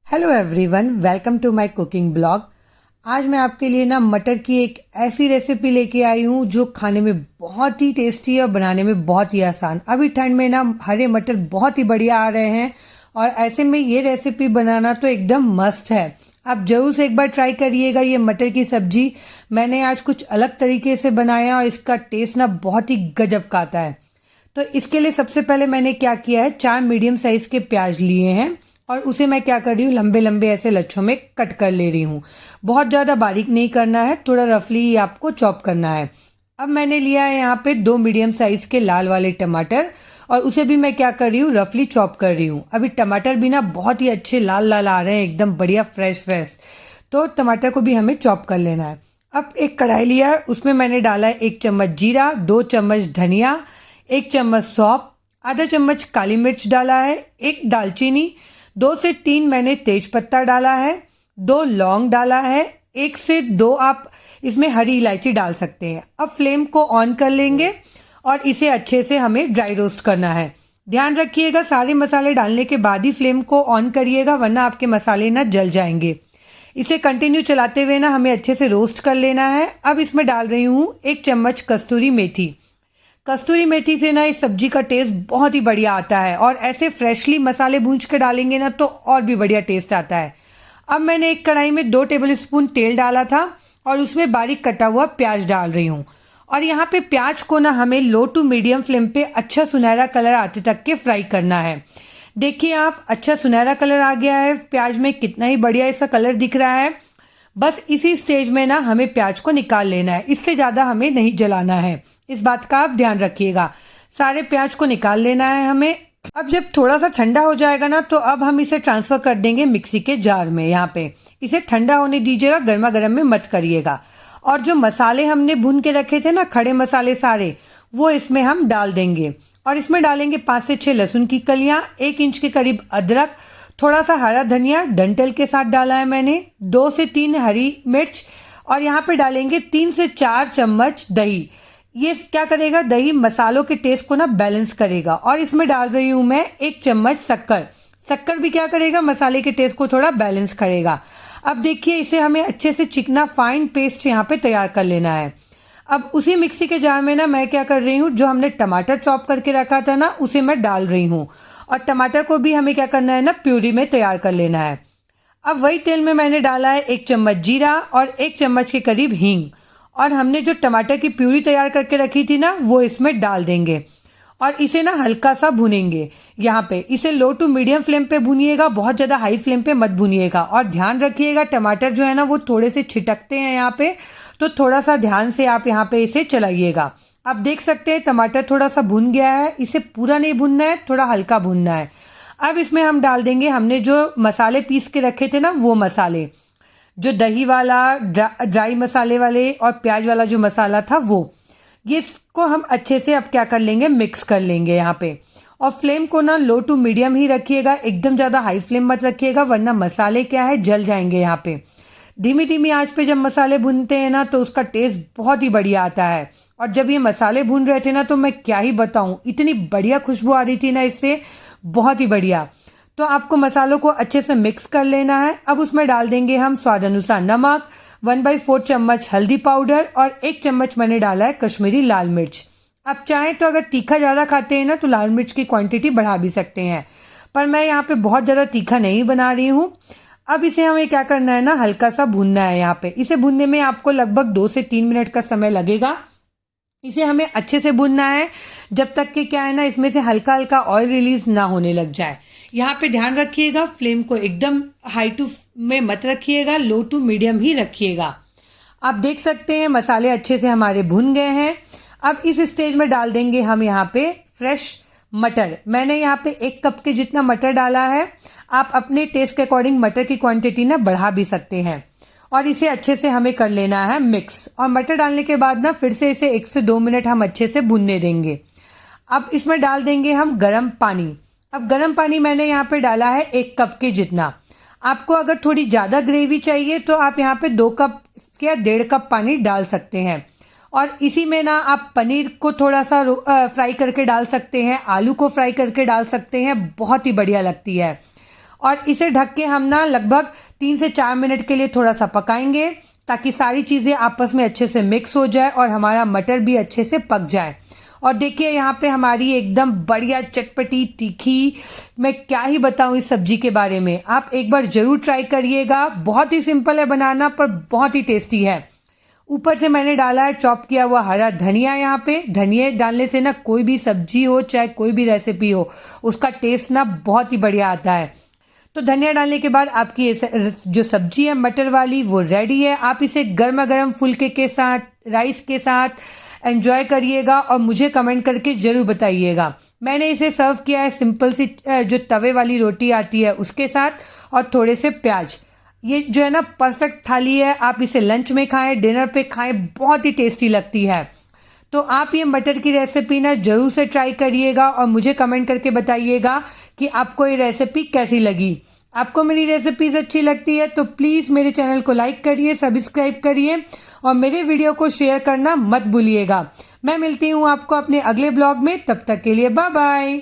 Hello everyone, welcome to my cooking blog. आज मैं आपके लिए ना मटर की एक ऐसी रेसिपी लेके आई हूँ जो खाने में बहुत ही टेस्टी है और बनाने में बहुत ही आसान। अभी ठंड में ना हरे मटर बहुत ही बढ़िया आ रहे हैं और ऐसे में ये रेसिपी बनाना तो एकदम मस्त है। आप ज़रूर से एक बार ट्राई करिएगा ये मटर की सब्जी। मैंने आज कुछ अलग तरीके से बनाया और इसका टेस्ट ना बहुत ही गजब का आता है। तो इसके लिए सबसे पहले मैंने क्या किया है, 4 मीडियम साइज़ के प्याज लिए हैं और उसे मैं क्या कर रही हूँ, लंबे लंबे ऐसे लच्छों में कट कर ले रही हूँ। बहुत ज़्यादा बारीक नहीं करना है, थोड़ा रफली आपको चॉप करना है। अब मैंने लिया है यहाँ पे 2 मीडियम साइज़ के लाल वाले टमाटर और उसे भी मैं क्या कर रही हूँ, रफली चॉप कर रही हूँ। अभी टमाटर भी ना बहुत ही अच्छे लाल लाल आ रहे हैं, एकदम बढ़िया फ्रेश फ्रेश। तो टमाटर को भी हमें चॉप कर लेना है। अब एक कढ़ाई लिया है, उसमें मैंने डाला है 1 चम्मच जीरा, 2 चम्मच धनिया, 1 चम्मच सौंफ, आधा चम्मच काली मिर्च डाला है, 1 दालचीनी, 2 से 3 मैंने तेज पत्ता डाला है, 2 लौंग डाला है, 1 से 2 आप इसमें हरी इलायची डाल सकते हैं। अब फ्लेम को ऑन कर लेंगे और इसे अच्छे से हमें ड्राई रोस्ट करना है। ध्यान रखिएगा सारे मसाले डालने के बाद ही फ्लेम को ऑन करिएगा, वरना आपके मसाले ना जल जाएंगे। इसे कंटिन्यू चलाते हुए ना हमें अच्छे से रोस्ट कर लेना है। अब इसमें डाल रही हूँ 1 चम्मच कस्तूरी मेथी। कस्तूरी मेथी से ना इस सब्जी का टेस्ट बहुत ही बढ़िया आता है और ऐसे फ्रेशली मसाले भूंज के डालेंगे ना तो और भी बढ़िया टेस्ट आता है। अब मैंने एक कढ़ाई में 2 टेबलस्पून तेल डाला था और उसमें बारीक कटा हुआ प्याज डाल रही हूँ। और यहाँ पे प्याज को ना हमें लो टू मीडियम फ्लेम पे अच्छा सुनहरा कलर आते तक के फ्राई करना है। देखिए आप, अच्छा सुनहरा कलर आ गया है प्याज में, कितना ही बढ़िया इसका कलर दिख रहा है। बस इसी स्टेज में ना हमें प्याज को निकाल लेना है, इससे ज़्यादा हमें नहीं जलाना है। इस बात का आप ध्यान रखिएगा। सारे प्याज को निकाल लेना है हमें। अब जब थोड़ा सा ठंडा हो जाएगा ना तो अब हम इसे ट्रांसफ़र कर देंगे मिक्सी के जार में। यहाँ पे इसे ठंडा होने दीजिएगा, गर्मा गर्म में मत करिएगा। और जो मसाले हमने भून के रखे थे ना, खड़े मसाले सारे, वो इसमें हम डाल देंगे। और इसमें डालेंगे 5 से 6 लहसुन की कलियाँ, 1 इंच के करीब अदरक, थोड़ा सा हरा धनिया डंठल के साथ डाला है मैंने, 2 से 3 हरी मिर्च, और यहाँ पे डालेंगे 3 से 4 चम्मच दही। ये क्या करेगा, दही मसालों के टेस्ट को ना बैलेंस करेगा। और इसमें डाल रही हूँ मैं 1 चम्मच शक्कर। शक्कर भी क्या करेगा, मसाले के टेस्ट को थोड़ा बैलेंस करेगा। अब देखिए इसे हमें अच्छे से चिकना फाइन पेस्ट यहाँ पे तैयार कर लेना है। अब उसी मिक्सी के जार में ना मैं क्या कर रही हूँ, जो हमने टमाटर चॉप करके रखा था ना उसे मैं डाल रही हूँ। और टमाटर को भी हमें क्या करना है ना, प्यूरी में तैयार कर लेना है। अब वही तेल में मैंने डाला है 1 चम्मच जीरा और 1 चम्मच के करीब हींग। और हमने जो टमाटर की प्यूरी तैयार करके रखी थी ना वो इसमें डाल देंगे और इसे ना हल्का सा भुनेंगे। यहाँ पे इसे लो टू मीडियम फ्लेम पे भुनिएगा, बहुत ज़्यादा हाई फ्लेम पे मत भुनिएगा। और ध्यान रखिएगा टमाटर जो है ना वो थोड़े से छिटकते हैं यहाँ पे, तो थोड़ा सा ध्यान से आप यहाँ पे इसे चलाइएगा। आप देख सकते हैं टमाटर थोड़ा सा भुन गया है, इसे पूरा नहीं भुनना है, थोड़ा हल्का भुनना है। अब इसमें हम डाल देंगे हमने जो मसाले पीस के रखे थे ना वो मसाले, जो दही वाला ड्राई मसाले वाले और प्याज वाला जो मसाला था वो, ये इसको हम अच्छे से अब क्या कर लेंगे, मिक्स कर लेंगे यहाँ पे। और फ्लेम को ना लो टू मीडियम ही रखिएगा, एकदम ज़्यादा हाई फ्लेम मत रखिएगा, वरना मसाले क्या है जल जाएंगे यहाँ पे। धीमी धीमी आंच पे जब मसाले भूनते हैं ना तो उसका टेस्ट बहुत ही बढ़िया आता है। और जब ये मसाले भून रहे थे ना तो मैं क्या ही बताऊँ, इतनी बढ़िया खुशबू आ रही थी ना इससे, बहुत ही बढ़िया। तो आपको मसालों को अच्छे से मिक्स कर लेना है। अब उसमें डाल देंगे हम स्वाद अनुसार नमक, 1/4 चम्मच हल्दी पाउडर और 1 चम्मच मैंने डाला है कश्मीरी लाल मिर्च। आप चाहें तो अगर तीखा ज़्यादा खाते हैं ना तो लाल मिर्च की क्वांटिटी बढ़ा भी सकते हैं, पर मैं यहाँ पे बहुत ज़्यादा तीखा नहीं बना रही हूँ। अब इसे हमें क्या करना है ना, हल्का सा भूनना है यहाँ पे। इसे भूनने में आपको लगभग 2 से 3 मिनट का समय लगेगा। इसे हमें अच्छे से भूनना है जब तक कि क्या है ना, इसमें से हल्का हल्का ऑयल रिलीज ना होने लग जाए। यहाँ पे ध्यान रखिएगा, फ्लेम को एकदम हाई टू में मत रखिएगा, लो टू मीडियम ही रखिएगा। आप देख सकते हैं मसाले अच्छे से हमारे भुन गए हैं। अब इस स्टेज में डाल देंगे हम यहाँ पे फ्रेश मटर। मैंने यहाँ पे 1 कप के जितना मटर डाला है। आप अपने टेस्ट के अकॉर्डिंग मटर की क्वांटिटी ना बढ़ा भी सकते हैं। और इसे अच्छे से हमें कर लेना है मिक्स। और मटर डालने के बाद ना फिर से इसे 1 से 2 मिनट हम अच्छे से भुनने देंगे। अब इसमें डाल देंगे हम गर्म पानी। अब गर्म पानी मैंने यहाँ पे डाला है 1 कप के जितना। आपको अगर थोड़ी ज़्यादा ग्रेवी चाहिए तो आप यहाँ पे 2 कप या 1.5 कप पानी डाल सकते हैं। और इसी में ना आप पनीर को थोड़ा सा फ्राई करके डाल सकते हैं, आलू को फ्राई करके डाल सकते हैं, बहुत ही बढ़िया लगती है। और इसे ढक के हम ना लगभग 3 से 4 मिनट के लिए थोड़ा सा पकाएंगे ताकि सारी चीज़ें आपस में अच्छे से मिक्स हो जाए और हमारा मटर भी अच्छे से पक जाए। और देखिए यहाँ पे हमारी एकदम बढ़िया चटपटी तीखी, मैं क्या ही बताऊँ इस सब्जी के बारे में, आप एक बार ज़रूर ट्राई करिएगा। बहुत ही सिंपल है बनाना पर बहुत ही टेस्टी है। ऊपर से मैंने डाला है चॉप किया हुआ हरा धनिया। यहाँ पे धनिया डालने से ना कोई भी सब्जी हो चाहे कोई भी रेसिपी हो उसका टेस्ट ना बहुत ही बढ़िया आता है। तो धनिया डालने के बाद आपकी ये जो सब्जी है मटर वाली वो रेडी है। आप इसे गर्मा गर्म फुल्के के साथ, राइस के साथ एंजॉय करिएगा और मुझे कमेंट करके ज़रूर बताइएगा। मैंने इसे सर्व किया है सिंपल सी जो तवे वाली रोटी आती है उसके साथ और थोड़े से प्याज। ये जो है ना परफेक्ट थाली है, आप इसे लंच में खाएं, डिनर पे खाएं, बहुत ही टेस्टी लगती है। तो आप ये मटर की रेसिपी ना ज़रूर से ट्राई करिएगा और मुझे कमेंट करके बताइएगा कि आपको ये रेसिपी कैसी लगी। आपको मेरी रेसिपीज़ अच्छी लगती है तो प्लीज़ मेरे चैनल को लाइक करिए, सब्सक्राइब करिए और मेरे वीडियो को शेयर करना मत भूलिएगा। मैं मिलती हूँ आपको अपने अगले ब्लॉग में, तब तक के लिए बाय बाय।